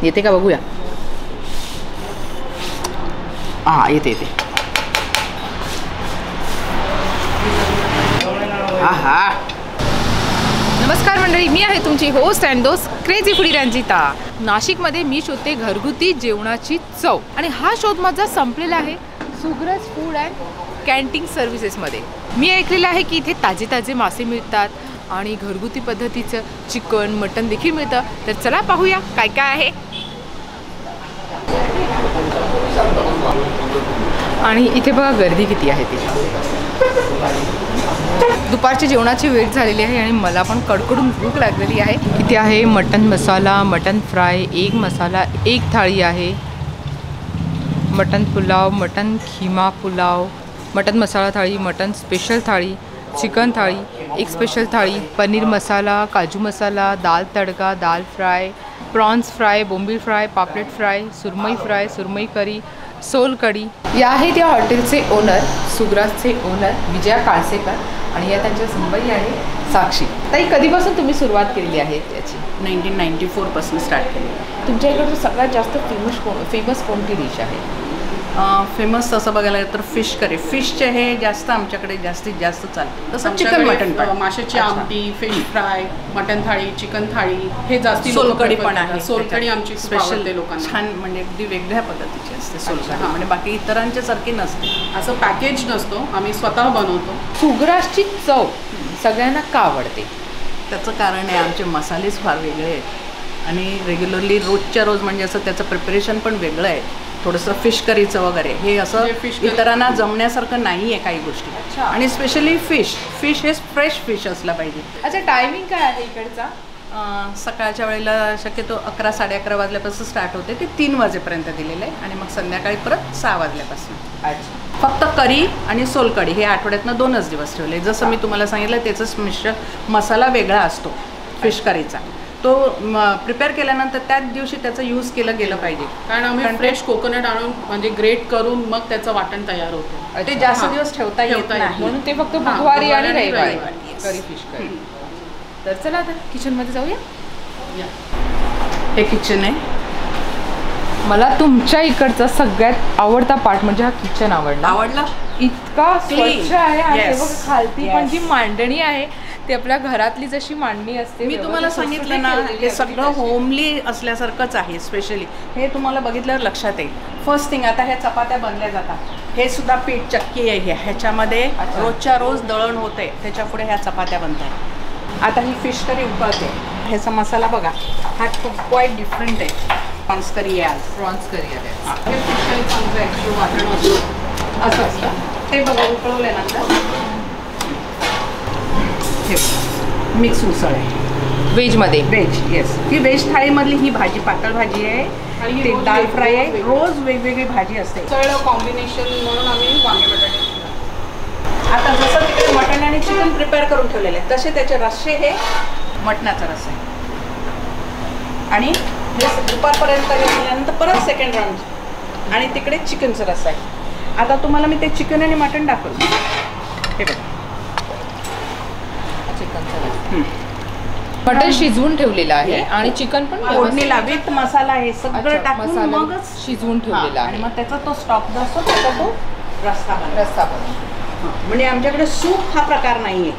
येते का बघूया. हा येते. आहा. नमस्कार मंडळी, मी आहे तुमची होस्ट अँड दोस्त क्रेझी फूडी रंजिता. नाशिकमध्ये मी शोधते घरगुती जेवणाची चव, आणि हा शोध माझा संपलेला आहे सुग्रज फूड अँड कॅन्टीन सर्व्हिसेसमध्ये. मी ऐकलेलं आहे की इथे ताजे ताजे मासे मिळतात आणि घरगुती पद्धतीचं चिकन मटन देखील मिळतं. तर चला पाहूया काय काय आहे. आणि इथे बघा गर्दी किती आहे ती. दुपारच्या जेवणाची वेळ झालेली आहे आणि मला पण कडकडून भूक लागलेली आहे. इथे आहे mutton masala, mutton fry, egg masala, एक थाळी आहे, mutton pulao, mutton keema pulao, mutton masala thali, mutton special थाळी, चिकन थाळी, एक स्पेशल थाळी, पनीर मसाला, काजू मसाला, दाल तडका, दाल फ्राय, प्रॉन्स फ्राय, बोंबील फ्राय, पापलेट फ्राय, सुरमई करी, सोल कढी. या आहेत या हॉटेलचे ओनर, सुग्रासचे ओनर विजया काळसेकर, आणि या त्यांच्या सुनबाई आहे साक्षी. ताई, कधीपासून तुम्ही सुरुवात केलेली आहे याची? 1994 पासून स्टार्ट केली. तुमच्या इकडचं सगळ्यात जास्त फेमस कोणती डिश आहे? फेमस तसं बघायला गेलं तर फिश करी. फिशचे हे जास्त आमच्याकडे जास्तीत जास्त चालतं. तसं चिकन मटन पण, माशाची आमटी, फिश फ्राय, मटन थाळी, चिकन थाळी हे जास्ती. सोलकढी पण आहे. सोलकढी आमची स्पेशल लोकांना छान, म्हणजे अगदी वेगळ्या पद्धतीची असते सोलकढी. म्हणजे बाकी इतरांच्या सारखी नसते. असं पॅकेज नसतो, आम्ही स्वतः बनवतो. सुग्रासची चव सगळ्यांना का आवडते? त्याचं कारण आहे आमचे मसालेच फार वेगळे आहेत आणि रेग्युलरली रोजच्या रोज म्हणजे असं त्याचं प्रिपरेशन पण वेगळं आहे. थोडंसं फिश करीचं वगैरे हे असं इतरांना जमण्यासारखं नाही आहे काही गोष्टी. आणि स्पेशली फिश हे फ्रेश फिश असला पाहिजे. अच्छा, टायमिंग काय आहे इकडचा? सकाळच्या वेळेला शक्यतो 11 साडे11 वाजल्यापासून स्टार्ट होते ते 3 वाजेपर्यंत दिलेलं आहे, आणि मग संध्याकाळी परत 6 वाजल्यापासून. अच्छा. फक्त करी आणि सोलकढी हे आठवड्यातनं 2च दिवस ठेवले. जसं मी तुम्हाला सांगितलं त्याचंच मिश्र मसाला वेगळा असतो फिश करीचा. तो प्रिपेअर केल्यानंतर त्याच दिवशी त्याचा यूज केलं गेलं पाहिजे, कारण आम्ही फ्रेश कोकोनट आणून म्हणजे ग्रेट करून मग त्याचं वाटण तयार होतं. ते जास्त दिवस ठेवता येत नाही, म्हणून ते फक्त बुधवारी आणि रविवारी करी फिश करी. तर चला आता किचनमध्ये जाऊया. हे किचन आहे. मला तुमच्या इकडचा सगळ्यात आवडता पार्ट म्हणजे हा किचन आवडला. इतका स्वच्छ आहे, आणि खालती पण जी मांडणी आहे ती आपल्या घरातली जशी मांडणी असते. मी तुम्हाला सांगितलं ना, हे सगळं होमली असल्यासारखंच आहे. स्पेशली हे तुम्हाला बघितल्यावर लक्षात येईल. फर्स्ट थिंग, आता ह्या चपात्या बनल्या जातात, हे सुद्धा पीठ चक्की आहे. ह्याच्यामध्ये रोजच्या रोज दळण होते, त्याच्या पुढे ह्या चपात्या बनतात. आता ही फिश करी उकळते. ह्याचा मसाला बघा, हा क्वाईट डिफरंट आहे. प्रॉन्स करी आहे, आज प्रॉन्स करी आहे. हे फिश करी चांगलं आहे, वाटण असं असतं. ते बघा उकळवल्यानंतर हे मिक्स उसळ आहे व्हेजमध्ये. येस, ही व्हेज थाळीमधली ही भाजी पातळ भाजी आहे, आणि ती दाल फ्राय आहे. रोज वेगवेगळी भाजी असते. सगळं कॉम्बिनेशन म्हणून आम्ही वांगे बटाटे. आता जसं तिकडे मटण आणि चिकन प्रिपेअर करून ठेवलेले आहे, तसे त्याचे रस्से हे मटणाचा रस्सा आहे, आणि हे दुपारपर्यंत गेल्यानंतर परत सेकंड राऊंड, आणि तिकडे चिकनचा रस्सा आहे. आता तुम्हाला मी ते चिकन आणि मटण दाखवलं. हे बघा, मटण शिजवून ठेवलेलं आहे आणि चिकन पण फोडणीला विथ मसाला हे सगळं टाकून मगच शिजवून ठेवलेला आहे. आणि मग त्याचा तो स्टॉक जो असतो त्याचा तो रस्सा म्हणजे आमच्याकडे सूप हा प्रकार नाहीये.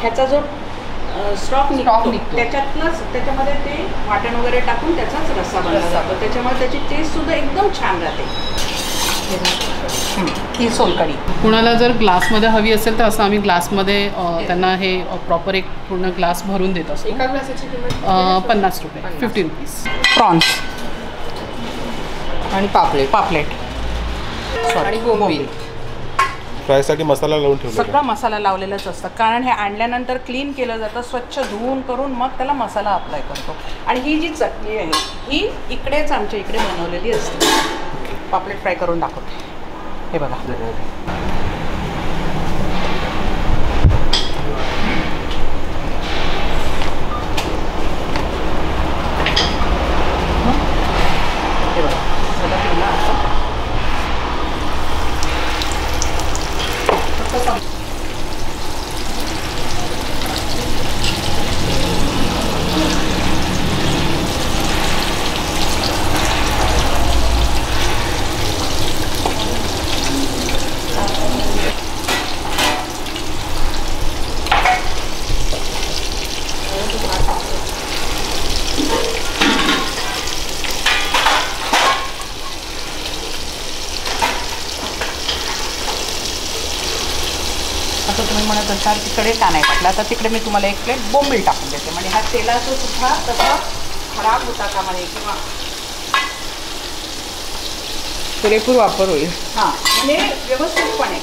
ह्याचा जो स्टॉक निघतो त्याच्यामध्ये ते वाटण वगैरे टाकून त्याचाच रस्सा बनवला जातो. त्याच्यामुळे त्याची टेस्ट सुद्धा एकदम छान राहते. ही सोलकढी. कुणाला जर ग्लासमध्ये हवी असेल तर असं आम्ही ग्लासमध्ये त्यांना हे प्रॉपर एक पूर्ण ग्लास भरून देत असतो. एका ग्लासाची किंमत 50 रुपये, 50 रुपीज. प्रॉन्स आणि पापलेट आणि बोंबील फ्रायसाठी मसाला लावून ठेवला. सगळा मसाला लावलेलाच असतं, कारण हे आणल्यानंतर क्लीन केलं जातं, स्वच्छ धुवून करून मग त्याला मसाला अप्लाय करतो. आणि ही जी चटणी आहे ही इकडेच आमच्या इकडे बनवलेली असते. पापलेट फ्राय करून दाखवते. हे बघा, असेल तर तिकडे का नाही टाकला, तर तिकडे मी तुम्हाला एक प्लेट बोंबील टाकून देते. म्हणजे हा तेलाचं सुद्धा तसं खराब होता कामा नये किंवा पुरेपूर वापर होईल. हां म्हणजे व्यवस्थितपणे.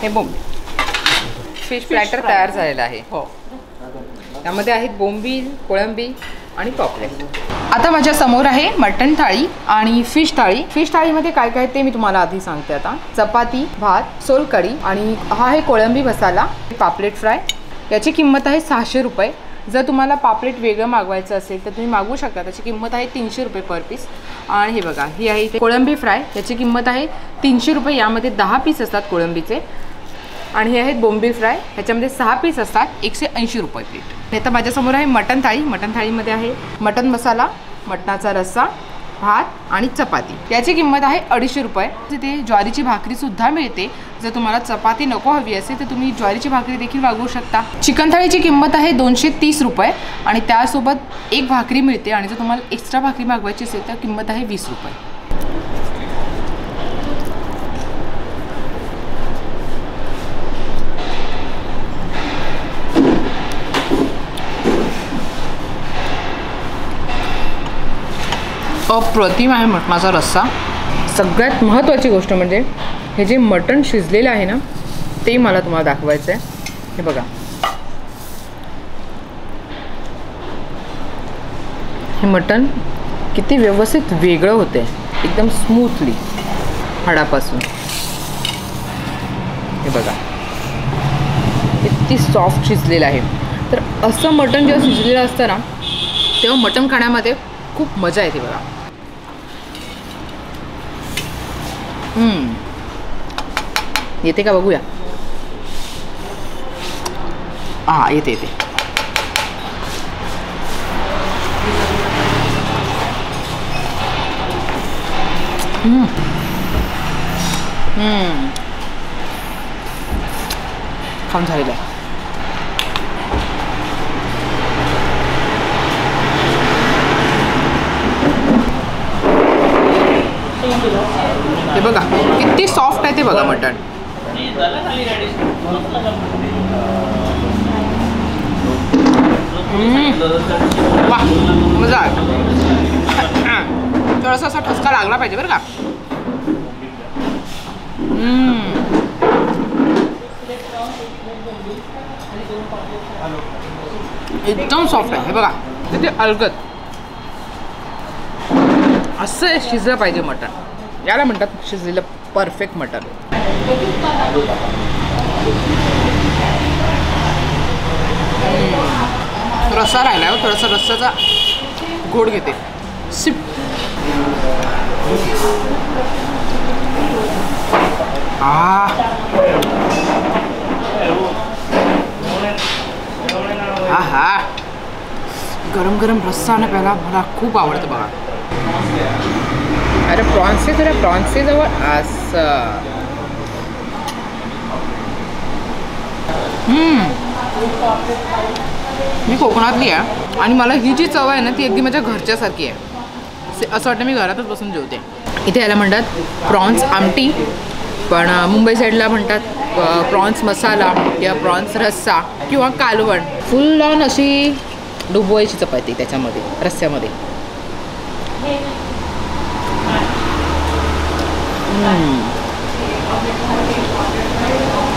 हे फिश प्लॅटर तयार झालेलं आहे. हो. त्यामध्ये आहेत बोंबील, कोळंबी आणि पॉपलेट. आता माझ्या समोर आहे मटण थाळी आणि फिश थाळी. फिश थाळीमध्ये काय काय ते मी तुम्हाला आधी सांगते. आता चपाती, भात, सोलकढी आणि हा आहे कोळंबी मसाला, पापलेट फ्राय. याची किंमत आहे 600 रुपये. जर तुम्हाला पापलेट वेगळं मागवायचं असेल तर तुम्ही मागवू शकता. त्याची किंमत आहे 300 रुपये पर पीस. आणि हे बघा, ही आहे इथे कोळंबी फ्राय. याची किंमत आहे 300 रुपये. यामध्ये 10 पीस असतात कोळंबीचे. आणि हे आहेत बोंबील फ्राय. ह्याच्यामध्ये 6 पीस असतात, 180 रुपये प्लेट. हे तर माझ्यासमोर आहे मटण थाळी. मटण थाळीमध्ये आहे मटण मसाला, मटणाचा रस्सा, भात आणि चपाती. याची किंमत आहे 250 रुपये. तिथे ज्वारीची भाकरीसुद्धा मिळते. जर तुम्हाला चपाती नको हवी असेल तर तुम्ही ज्वारीची भाकरी देखील मागवू शकता. चिकन थाळीची किंमत आहे 230 रुपये आणि त्यासोबत एक भाकरी मिळते. आणि जर तुम्हाला एक्स्ट्रा भाकरी मागवायची असेल तर किंमत आहे 20 रुपये. अप्रतिम आहे मटणाचा रस्सा. सगळ्यात महत्त्वाची गोष्ट म्हणजे हे जे मटण शिजलेलं आहे ना ते मला तुम्हाला दाखवायचं आहे. हे बघा, हे मटण किती व्यवस्थित वेगळं होते, एकदम स्मूथली हाडापासून. हे बघा किती सॉफ्ट शिजलेलं आहे. तर असं मटण जेव्हा शिजलेलं असतं ना तेव्हा मटण खाण्यामध्ये खूप मजा येते बघा. येते का बघूया. हा, येते येते. खाऊन झालेलं आहे. हे बघा किती सॉफ्ट आहे ते बघा मटण. वा, मजा आहे. थोडासा असा ठसका लागला पाहिजे बरं का. एकदम सॉफ्ट आहे. हे बघा किती अलगद असं शिजलं पाहिजे मटण. याला म्हणतात शिजलेलं परफेक्ट मटण. रस्सा राहिला आहे, थोडासा रस्साचा घोड घेते. सिप. हा, गरम गरम रस्सा ना प्यायला मला खूप आवडतं बघा. अरे प्रॉन्सचे जवळ असं. मी कोकणातली आहे आणि मला ही जी चव आहे ना ती अगदी माझ्या घरच्यासारखी आहे. असं वाटतं मी घरातच बसून जेवते. इथे याला म्हणतात प्रॉन्स आमटी, पण मुंबई साईडला म्हणतात प्रॉन्स मसाला किंवा प्रॉन्स रस्सा किंवा कालवण. फुल ऑन अशी डुबवायची चपाती त्याच्यामध्ये रस्स्यामध्ये.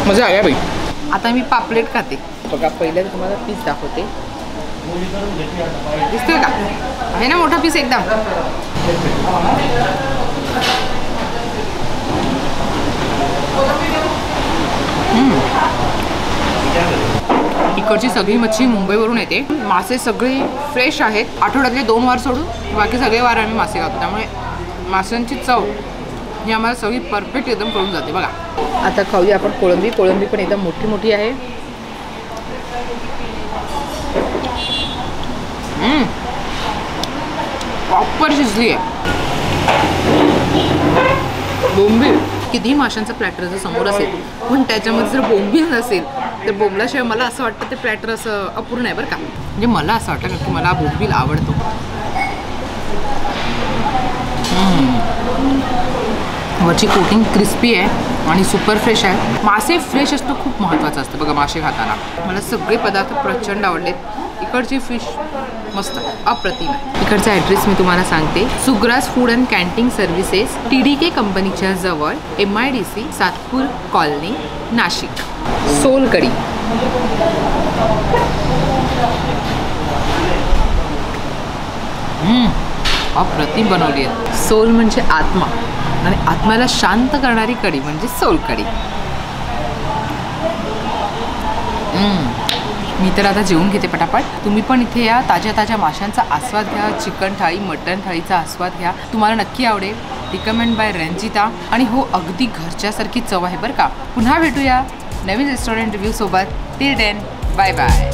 मजा आल्या बाई. आता मी पापलेट खाते बघा. पहिलं तुम्हाला पीस दाखवते. दिसतोय का? आहे ना मोठा पीस एकदम. इकडची सगळी मच्छी मुंबईवरून येते. मासे सगळे फ्रेश आहेत. आठवड्यातले 2 वार सोडून बाकी सगळे वार आम्ही मासे खातो. त्यामुळे माशांची चव ही आम्हाला सगळी परफेक्ट एकदम करून जाते बघा. आता खाऊया आपण कोळंबी. कोळंबी पण एकदम मोठी मोठी आहे. प्रॉपर शिजली आहे. बोंबील कितीही माशांचा प्लॅटर जर समोर असेल पण त्याच्यामध्ये जर बोंबील नसेल तर बोंबलाशिवाय मला असं वाटतं ते प्लॅटर असं अपूर्ण आहे बरं का. म्हणजे मला असं वाटतं की मला बोंबील आवडतो. वरची कोटिंग क्रिस्पी आहे आणि सुपर फ्रेश आहे. मासे फ्रेश असणं खूप महत्त्वाचं असतं बघा मासे खाताना. मला सगळे पदार्थ प्रचंड आवडलेत. इकडची फिश मस्त अप्रतिम आहे. इकडचा ॲड्रेस मी तुम्हाला सांगते. Sugras food and canteen services TDK कंपनीच्या जवळ MIDC सातपूर कॉलनी नाशिक. सोलकढी अप्रतिम बनवली आहे. सोल म्हणजे आत्मा आणि आत्म्याला शांत करणारी कढी म्हणजे सोलकढी. मी तर आता जेवून घेते पटापट. तुम्ही पण इथे या. ताज्या ताज्या माशांचा आस्वाद घ्या. चिकन थाळी मटन थाळीचा आस्वाद घ्या. तुम्हाला नक्की आवडेल. Recommend by Ranjita. आणि हो अगदी घरच्यासारखी चव आहे बरं का. पुन्हा भेटूया नवीन रेस्टॉरंट रिव्ह्यू सोबत. Till then bye bye.